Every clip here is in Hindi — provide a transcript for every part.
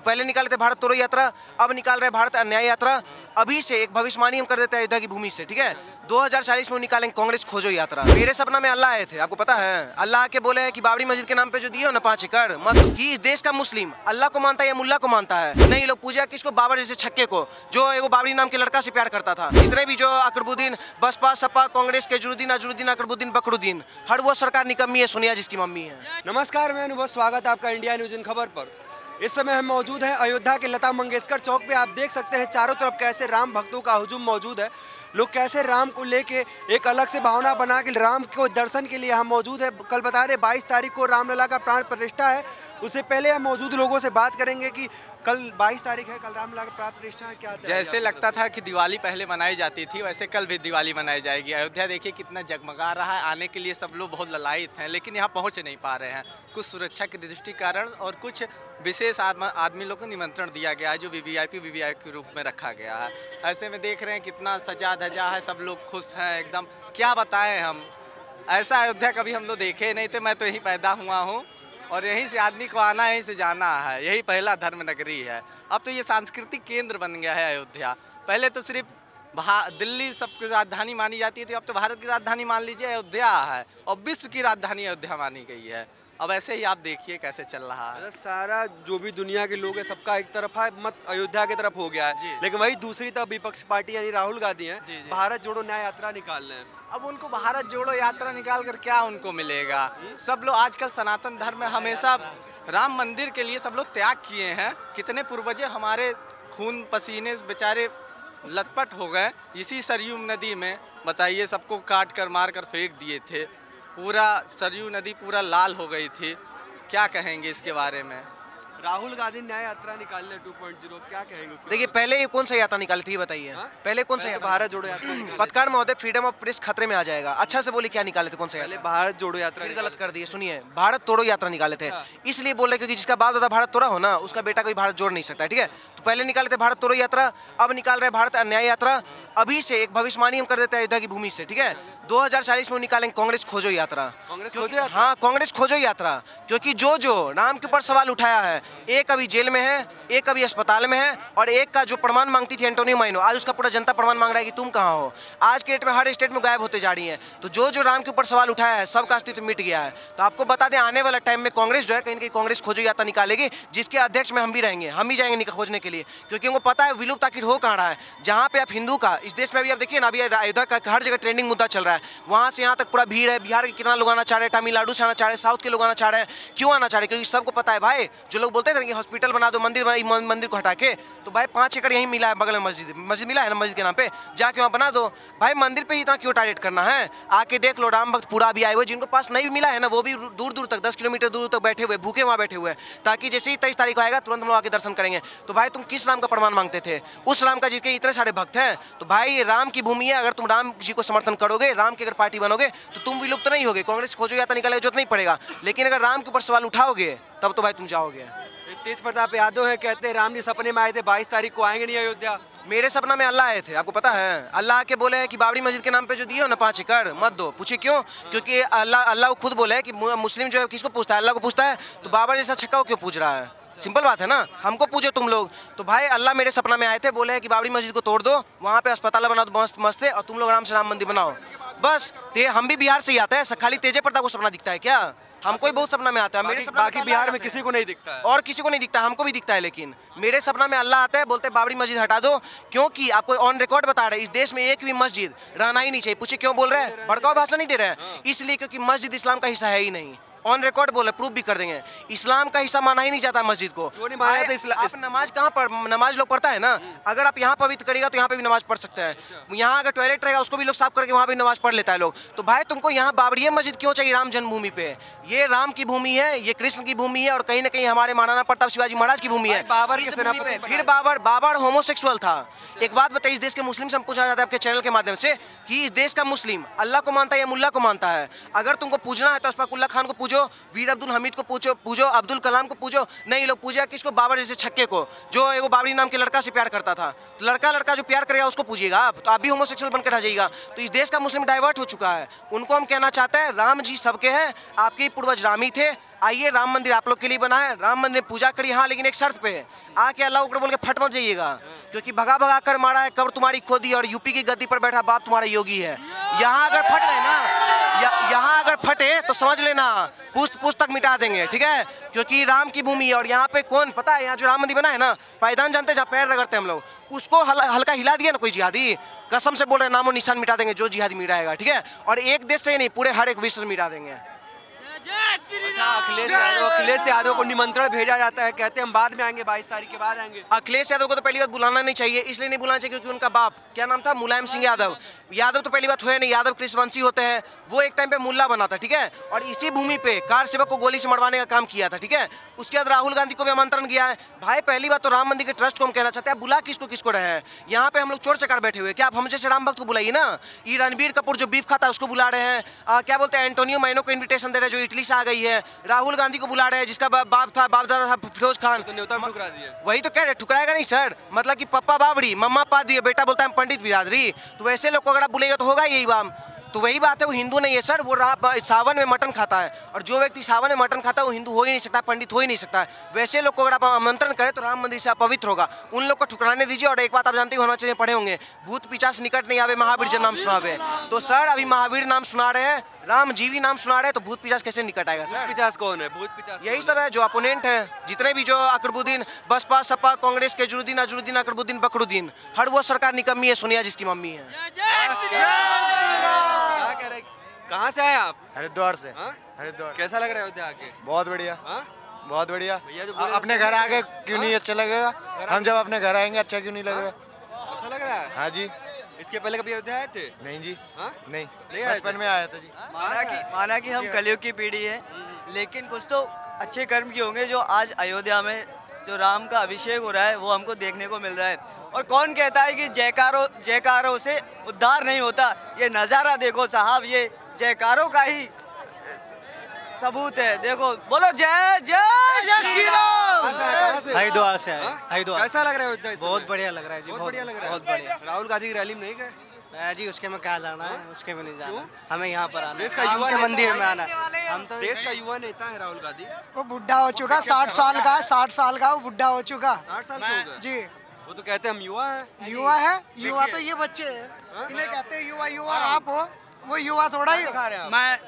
पहले निकाले थे भारत तोड़ो यात्रा, अब निकाल रहे भारत अन्याय यात्रा। अभी से एक भविष्यवाणी हम कर देते हैं अयोध्या की भूमि से, ठीक है। 2040 में निकालेंगे कांग्रेस खोजो यात्रा। मेरे सपना में अल्लाह आए थे, आपको पता है। अल्लाह के बोले हैं कि बाबरी मस्जिद के नाम पे जो दिए हो ना 5 एकड़ मत, कि इस देश का मुस्लिम अल्लाह को मानता है या मुल्ला को मानता है। नहीं, लोग पूजा किसको, बाबर जैसे छक्के को, जो एगो बाबरी नाम के लड़का से प्यार करता था। जितने भी जो अकबरुद्दीन, बसपा, सपा, कांग्रेस के जुरुद्दीन, अजरुद्दीन, अकबरुद्दीन, बकरुद्दीन, हर वो सरकार निकम्मी है, सोनिया जिसकी मम्मी है। नमस्कार, मैं अनुभव, स्वागत है आपका इंडिया न्यूज़ इन खबर पर। इस समय हम मौजूद हैं अयोध्या के लता मंगेशकर चौक पे। आप देख सकते हैं चारों तरफ कैसे राम भक्तों का हुजूम मौजूद है। लोग कैसे राम को लेके एक अलग से भावना बना के राम को दर्शन के लिए हम मौजूद है। कल बता दें 22 तारीख को रामलला का प्राण प्रतिष्ठा है। उससे पहले हम मौजूद लोगों से बात करेंगे कि कल 22 तारीख है, कल रामलला का प्राण प्रतिष्ठा है, क्या जैसे लगता था कि दिवाली पहले मनाई जाती थी, वैसे कल भी दिवाली मनाई जाएगी। अयोध्या देखिए कितना जगमगा रहा है। आने के लिए सब लोग बहुत ललायित हैं, लेकिन यहाँ पहुँच नहीं पा रहे हैं। कुछ सुरक्षा के दृष्टि कारण और कुछ विशेष आदमी लोग को निमंत्रण दिया गया है, जो वीवीआईपी के रूप में रखा गया है। ऐसे में देख रहे हैं कितना सजा धजा है, सब लोग खुश हैं एकदम। क्या बताएं हम, ऐसा अयोध्या कभी हम लोग देखे नहीं थे। मैं तो यहीं पैदा हुआ हूँ और यहीं से आदमी को आना है, यहीं से जाना है। यही पहला धर्म नगरी है। अब तो ये सांस्कृतिक केंद्र बन गया है अयोध्या। पहले तो सिर्फ दिल्ली सबकी राजधानी मानी जाती थी, अब तो भारत की राजधानी मान लीजिए अयोध्या है, और विश्व की राजधानी अयोध्या मानी गई है। अब ऐसे ही आप देखिए कैसे चल रहा है। सारा जो भी दुनिया के लोग हैं सबका एक तरफ है मत अयोध्या की तरफ हो गया है, लेकिन वही दूसरी तरफ विपक्ष पार्टी यानी राहुल गांधी हैं, भारत जोड़ो न्याय यात्रा निकाल रहे हैं। अब उनको भारत जोड़ो यात्रा निकाल कर क्या उनको मिलेगा। सब लोग आजकल सनातन धर्म में हमेशा राम मंदिर के लिए सब लोग त्याग किए हैं। कितने पूर्वजे हमारे खून पसीने बेचारे लटपट हो गए इसी सरयू नदी में। बताइए, सबको काट कर मार कर फेंक दिए थे। पूरा सरयू नदी पूरा लाल हो गई थी। क्या कहेंगे इसके बारे में। राहुल गांधी न्याय यात्रा निकालने 2.0, क्या कहेंगे उसके? देखिए, पहले ये कौन सा यात्रा निकाली थी बताइए। पहले कौन सा? भारत जोड़ो यात्रा। पत्रकार महोदय, फ्रीडम ऑफ प्रेस खतरे में आ जाएगा। अच्छा से बोले क्या निकाले थे, कौन सा? पहले भारत जोड़ो यात्रा। गलत कर दिए, सुनिए। भारत तोड़ो यात्रा निकाले थे, इसलिए बोल रहे क्योंकि जिसका बाप दादा भारत तोड़ा हो ना, उसका बेटा कोई भारत जोड़ नहीं सकता है, ठीक है। तो पहले निकाले थे भारत तोड़ो यात्रा, अब निकाल रहे भारत अन्याय यात्रा। अभी से एक भविष्यवाणी हम कर देते हैं अयोध्या की भूमि से, ठीक है। 2040 में निकालेंगे कांग्रेस खोजो यात्रा। हाँ, कांग्रेस खोजो यात्रा, क्योंकि जो राम के ऊपर सवाल उठाया है, एक अभी जेल में है, एक अभी अस्पताल में है, और एक का जो प्रमाण मांगती थी एंटोनियो माइनो, आज उसका पूरा जनता प्रमाण मांग रहा है कि तुम कहाँ हो। आज के डेट में हर स्टेट में गायब होते जा रही है। तो जो राम के ऊपर सवाल उठाया है, सबका अस्तित्व मिट गया है। तो आपको बता दें, आने वाला टाइम में कांग्रेस जो है कहीं ना कहीं कांग्रेस खोजो यात्रा निकालेगी, जिसके अध्यक्ष में हम भी रहेंगे। हम ही जाएंगे खोजने के लिए, क्योंकि उनको पता है विलुप्त आखिर हो कहाँ रहा है। जहाँ पे आप हिंदू का, इस देश में अभी आप देखिए ना, अभी अयोध्या का हर जगह ट्रेंडिंग मुद्दा चल रहा है। वहाँ से यहाँ तक पूरा भीड़ है। बिहार के कितना लोग आना चाह रहे हैं, तमिलनाडु से आना चाह रहे हैं, साउथ के लोग आना चाह रहे हैं। क्यों आना चाह रहे हैं? क्योंकि सबको पता है भाई, जो लोग बोलते थे कि हॉस्पिटल बना दो, मंदिर को हटा के, तो भाई 5 एकड़ यहीं मिला है, बगल में मस्जिद मिला है ना, मस्जिद के नाम पे जाके वहाँ बना दो। भाई मंदिर पे ही इतना क्यों टारगेट करना है? आके देख लो, राम भक्त पूरा भी आए हुए, जिनको पास नहीं मिला है ना, वो भी दूर दूर तक 10 किलोमीटर दूर तक बैठे हुए, भूखे वहाँ बैठे हुए, ताकि जैसे ही 23 तारीख को आएगा तुरंत हम लोग आके दर्शन करेंगे। तो भाई तुम किस राम का प्रमाण मांगते थे? उस राम का जिसके इतने सारे भक्त हैं। तो भाई ये राम की भूमि है, अगर तुम राम जी को समर्थन करोगे, राम की अगर पार्टी बनोगे, तो तुम विलुप्त नहीं होगे। कांग्रेस खोजो यात्रा निकालने की जरूरत नहीं पड़ेगा, लेकिन अगर राम के ऊपर सवाल उठाओगे तब तो भाई तुम जाओगे। तेज प्रताप यादव है, कहते हैं राम जी सपने में आए थे, 22 तारीख को आएंगे नहीं अयोध्या। मेरे सपना में अल्लाह आए थे, आपको पता है। अल्लाह के बोले हैं कि बाबरी मस्जिद के नाम पे जो दिए हो ना 5 एकड़ मत दो। पूछिए क्यों? क्योंकि अल्लाह खुद बोले है कि मुस्लिम जो है किसको पूछता है? अल्लाह को पूछता है। तो बाबर जैसा छक्का क्यों पूछ रहा है? सिंपल बात है ना, हमको पूछो तुम लोग। तो भाई अल्लाह मेरे सपना में आए थे, बोले हैं कि बाबरी मस्जिद को तोड़ दो, वहाँ पे अस्पताल बना दो मस्त मस्त, और तुम लोग आराम से राम मंदिर बनाओ। बस हम भी बिहार से ही आते हैं, खाली तेजे प्रताप को सपना दिखता है क्या? हमको ही बहुत सपना में आता है। मेरे बाकी बिहार में किसी को नहीं दिखता है, और किसी को नहीं दिखता, हमको भी दिखता है। लेकिन मेरे सपना में अल्लाह आता है, बोलते हैं बाबरी मस्जिद हटा दो, क्योंकि आपको ऑन रिकॉर्ड बता रहे हैं इस देश में एक भी मस्जिद रहना ही नहीं चाहिए। पूछे क्यों बोल रहे हैं? भड़काऊ भाषण नहीं दे रहे हैं, इसलिए क्योंकि मस्जिद इस्लाम का हिस्सा है ही नहीं। ऑन रिकॉर्ड बोले, प्रूफ भी कर देंगे। इस्लाम का हिस्सा माना ही नहीं जाता मस्जिद को। आप नमाज कहाँ पर, नमाज लोग पढ़ता है ना, अगर आप यहाँ पवित्र करेगा तो यहाँ पे भी नमाज पढ़ सकते हैं। यहाँ अगर टॉयलेट रहेगा उसको भी लोग साफ करके वहाँ भी नमाज पढ़ लेता है लोग। तो भाई तुमको यहाँ बाबरी मस्जिद क्यों चाहिए राम जन्मभूमि पे? ये राम की भूमि है, ये कृष्ण की भूमि है, और कहीं ना कहीं हमारे महाराणा प्रताप शिवाजी महाराज की भूमि है। बाबर के सेनापति, फिर बाबर होमोसेक्सुअल था। एक बात बताइए, इस देश के मुस्लिम से हम पूछा जाता है आपके चैनल के माध्यम से कि इस देश का मुस्लिम अल्लाह को मानता है या मुल्ला को मानता है? अगर तुमको पूछना है तो अशफाकुल्ला खान को पूछो, वीर अब्दुल हमीद को पूछो, अब्दुल कलाम को पूछो। नहीं, लोग पूजा किसको? बाबर जैसे छक्के को, जो एगो बाबरी नाम के लड़का से प्यार करता था। तो लड़का जो प्यार करेगा उसको पूजिएगा आप, तो आप भी होमोसेक्सुअल बनकर रह जाइएगा। तो इस देश का मुस्लिम डाइवर्ट हो चुका है। उनको हम कहना चाहते हैं राम जी सबके हैं, आपके पूर्वज रामी थे, आइए राम मंदिर आप लोग के लिए बना है, राम मंदिर पूजा करिए, हाँ लेकिन एक शर्त पे है, आके अल्लाह अकबर बोल के फट मत जाइएगा, क्योंकि भगा भगा कर मारा है, कब्र तुम्हारी खोदी और यूपी की गद्दी पर बैठा बाप तुम्हारा योगी है। यहाँ अगर फट गए ना, यहाँ अगर फटे तो समझ लेना पुस्त पुस्त तक मिटा देंगे, ठीक है, क्योंकि राम की भूमि है। और यहाँ पे कौन पता है, यहाँ जो राम मंदिर बना है ना, पायदान जानते हैं जहाँ पैर रगड़ते हैं हम लोग, उसको हल्का हिला दिया ना कोई जिहादी, कसम से बोल रहे नामो निशान मिटा देंगे जो जिहादी मिटाएगा, ठीक है। और एक देश से ही नहीं, पूरे हर एक विश्व में मिटा देंगे। अच्छा, अखिलेश यादव को निमंत्रण भेजा जाता है, कहते हैं हम बाद में आएंगे, 22 तारीख के बाद आएंगे। अखिलेश यादव को तो पहली बात बुलाना नहीं चाहिए, इसलिए नहीं बुलाना चाहिए क्योंकि उनका बाप क्या नाम था, मुलायम सिंह यादव। यादव तो पहली बात हुए नहीं, यादव कृष्णवंशी होते हैं, वो एक टाइम पे मुल्ला बना था, ठीक है, और इसी भूमि पे कार सेवक को गोली से मरवाने का काम किया था, ठीक है। उसके बाद राहुल गांधी को भी आमंत्रण किया है। भाई पहली बात तो राम मंदिर के ट्रस्ट को हम कहना चाहते हैं, आप बुला किसको किसको रहे हैं, यहाँ पे हम लोग चोर चकार बैठे हुए, क्या आप हम जैसे राम भक्त को बुलाइए ना। ये रणबीर कपूर जो बीफ खाता है उसको बुला रहे हैं, क्या बोलते हैं एंटोनियो मैनो को इन्विटेशन दे रहे हैं जो इटली से आ गई है, राहुल गांधी को बुला रहे हैं जिसका बाप दादा था फिरोज खान, तो न्योता ठुकरा दिया। वही तो कह रहे ठुकराएगा नहीं सर, मतलब कि पप्पा बाबरी मम्मा पा दिए, बेटा बोलता है पंडित बिरादरी, तो वैसे लोग को अगर आप बुलेगा तो होगा यही बाम। तो वही बात है, वो हिंदू नहीं है सर, वो सावन में मटन खाता है, और जो व्यक्ति सावन में मटन खाता है वो हिंदू हो ही नहीं सकता, पंडित हो ही नहीं सकता। वैसे लोग को अगर आप आमंत्रण करें तो राम मंदिर से अपवित्र होगा, उन लोग को ठुकराने दीजिए। और एक बात आप जानते होना चाहिए, पढ़े होंगे, भूत पिचास निकट नहीं आवे महावीर जन नाम सुनावे। तो सर अभी महावीर नाम सुना रहे हैं, राम जीवी नाम सुना रहे हैं, तो भूत पिचास कैसे निकट आएगा सर? पिचास कौन है? भूत पिचास यही सब है जो अपोनेंट है, जितने भी जो अकबरुद्दीन, बसपा सपा कांग्रेस के जुरुद्दीन अकबरुद्दीन बकरुद्दीन, हर वो सरकार निकम्मी है, सोनिया जिसकी मम्मी है। क्या कह रहे, कहाँ से आए आप? हरिद्वार से। हाँ? हरिद्वार। कैसा लग रहा है अयोध्या आके? बहुत बढ़िया। हाँ? बहुत बढ़िया। भैया जो बोले अपने घर आके क्यों नहीं अच्छा लगेगा, हम जब अपने घर आएंगे अच्छा क्यों नहीं लगेगा। अच्छा लग रहा है? हाँ जी। इसके पहले कभी अयोध्या आए थे? नहीं जी। हाँ? नहीं आए थे? बचपन में आया था जी। माना कि हम कलयुग की पीढ़ी है, लेकिन कुछ तो अच्छे कर्म किए होंगे जो आज अयोध्या में जो राम का अभिषेक हो रहा है वो हमको देखने को मिल रहा है। और कौन कहता है कि जयकारों से उद्धार नहीं होता, ये नज़ारा देखो साहब, ये जयकारों का ही सबूत है। देखो बोलो जय जय श्री राम। हरिद्वार से आए। हरिद्वार। कैसा लग रहा है अयोध्या? बहुत बढ़िया लग रहा है जी, बहुत बढ़िया लग रहा है। बहुत बढ़िया। राहुल गांधी की रैली में नहीं गए? जी उसके में क्या जाना है, उसके में नहीं जाना, हमें यहाँ पर आना देश है, का राम युवा के नेता मंदिर में है। आना है। हम तो देश का युवा नेता है राहुल गांधी। वो बुढ़ा हो चुका, 60 साल का, 60 साल का वो बुढ़ा हो चुका 60 साल के हो गए। जी। वो तो कहते हैं हम युवा हैं। युवा है, युवा तो ये बच्चे हैं, इन्हें कहते हैं युवा। युवा आप हो, वो युवा थोड़ा ही हो। दिखा रहे हैं आप। मैं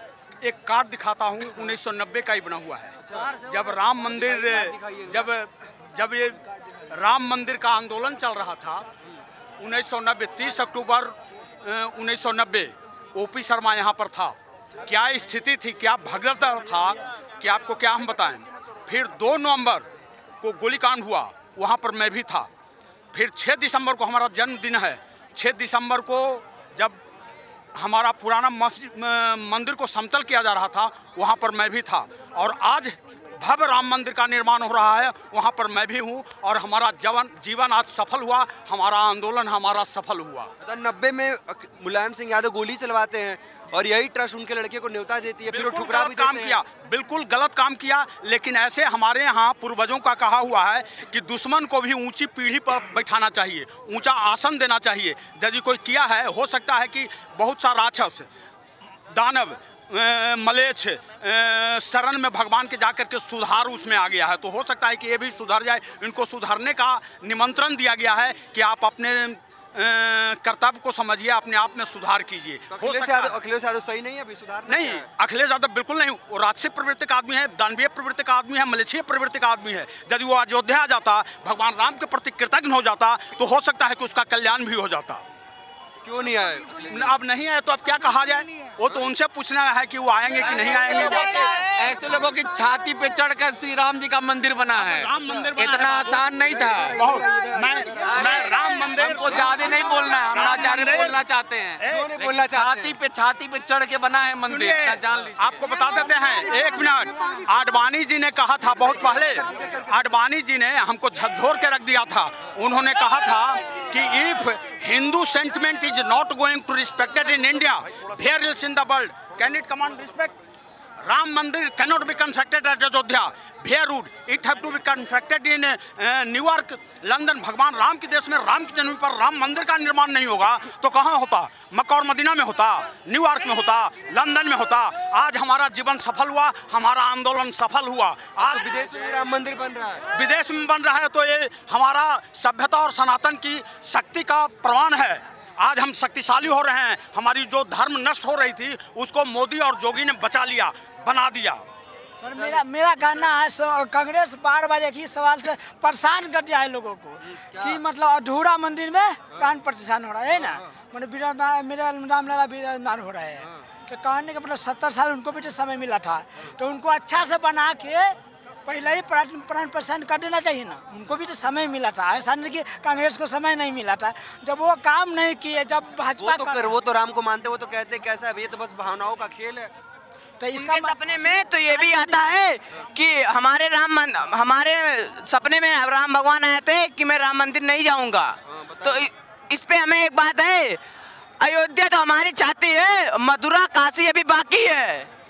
एक कार्ड दिखाता हूँ, 1990 का ही बना हुआ है। जब राम मंदिर जब ये राम मंदिर का आंदोलन चल रहा था 1990, 30 अक्टूबर 1990, ओपी शर्मा यहाँ पर था। क्या स्थिति थी, क्या भगदड़ था कि आपको क्या हम बताएं। फिर 2 नवंबर को गोलीकांड हुआ, वहाँ पर मैं भी था। फिर 6 दिसंबर को हमारा जन्मदिन है। 6 दिसंबर को जब हमारा पुराना मंदिर को समतल किया जा रहा था, वहाँ पर मैं भी था। और आज भव्य राम मंदिर का निर्माण हो रहा है, वहाँ पर मैं भी हूँ। और हमारा जीवन आज सफल हुआ, हमारा आंदोलन हमारा सफल हुआ। 90 में मुलायम सिंह यादव गोली चलवाते हैं और यही ट्रस्ट उनके लड़के को न्योता देती है, फिर वो ठुकरा भी काम देते किया, बिल्कुल गलत काम किया। लेकिन ऐसे हमारे यहाँ पूर्वजों का कहा हुआ है कि दुश्मन को भी ऊंची पीढ़ी पर बैठाना चाहिए, ऊंचा आसन देना चाहिए। यदि कोई किया है, हो सकता है कि बहुत सा राक्षस दानव मलेच्छ शरण में भगवान के जाकर के सुधार उसमें आ गया है, तो हो सकता है कि ये भी सुधर जाए। इनको सुधारने का निमंत्रण दिया गया है कि आप अपने कर्तव्य को समझिए, अपने आप में सुधार कीजिए। अखिलेश यादव सही नहीं है, अभी सुधार नहीं, अखिलेश यादव बिल्कुल नहीं। वो राजसी प्रवृत्ति का आदमी है, दानवीय प्रवृत्ति का आदमी है, मलेच्छीय प्रवृत्ति का आदमी है। यदि वो अयोध्या आ जाता, भगवान राम के प्रति कृतज्ञ हो जाता, तो हो सकता है कि उसका कल्याण भी हो जाता। क्यों नहीं आए? अब नहीं आए तो अब क्या कहा जाए, वो तो उनसे पूछना है कि वो आएंगे कि नहीं आएंगे। ऐसे लोगों की छाती पे चढ़कर श्री राम जी का मंदिर बना है, इतना आसान नहीं था। मैं राम मंदिर हमको ज्यादा नहीं बोलना है, हम लाचारी बोलना चाहते हैं। छाती पे चढ़ के बना है मंदिर, जान लीजिए। आपको बता देते हैं, 1 मिनट। आडवाणी जी ने कहा था बहुत पहले, आडवाणी जी ने हमको झकझोर के रख दिया था। उन्होंने कहा था कि if Hindu sentiment is not going to respected in India, where else in the world can it command respect. Ram Mandir cannot be constructed at Ayodhya, very rude. It have to be constructed in New York, London. भगवान राम के देश में, राम की जन्म पर राम मंदिर का निर्माण नहीं होगा तो कहाँ होता? मक्का और मदीना में होता, न्यूयॉर्क में होता, लंदन में होता। आज हमारा जीवन सफल हुआ, हमारा आंदोलन सफल हुआ। आज तो विदेश में भी राम मंदिर बन रहा है, विदेश में बन रहा है, तो ये हमारा सभ्यता और सनातन की शक्ति का प्रमाण है। आज हम शक्तिशाली हो रहे हैं। हमारी जो धर्म नष्ट हो रही थी उसको मोदी और जोगी ने बचा लिया, बना दिया। सर मेरा कहना है कांग्रेस बार बार एक ही सवाल से परेशान कर दिया है लोगों को कि मतलब अधूरा मंदिर में प्राण प्रतिष्ठान हो रहा है ना, मतलब मेरा रामलला विराजमान हो रहा है। तो कहने का मतलब 70 साल उनको भी तो समय मिला था, तो उनको अच्छा से बना के पहले ही प्राण प्रतिष्ठान कर देना चाहिए ना। उनको भी तो समय मिला था, ऐसा नहीं कि कांग्रेस को समय नहीं मिला था। जब वो काम नहीं किए, जब भाजपा वो तो राम को मानते, वो तो कहते कैसा है, ये तो बस भावनाओं का खेल है। तो इसका सपने में तो ये भी आता है कि हमारे सपने में राम भगवान आए थे कि मैं राम मंदिर नहीं जाऊंगा। तो इस पे हमें एक बात है, अयोध्या तो हमारी चाहती है, मथुरा काशी अभी बाकी है।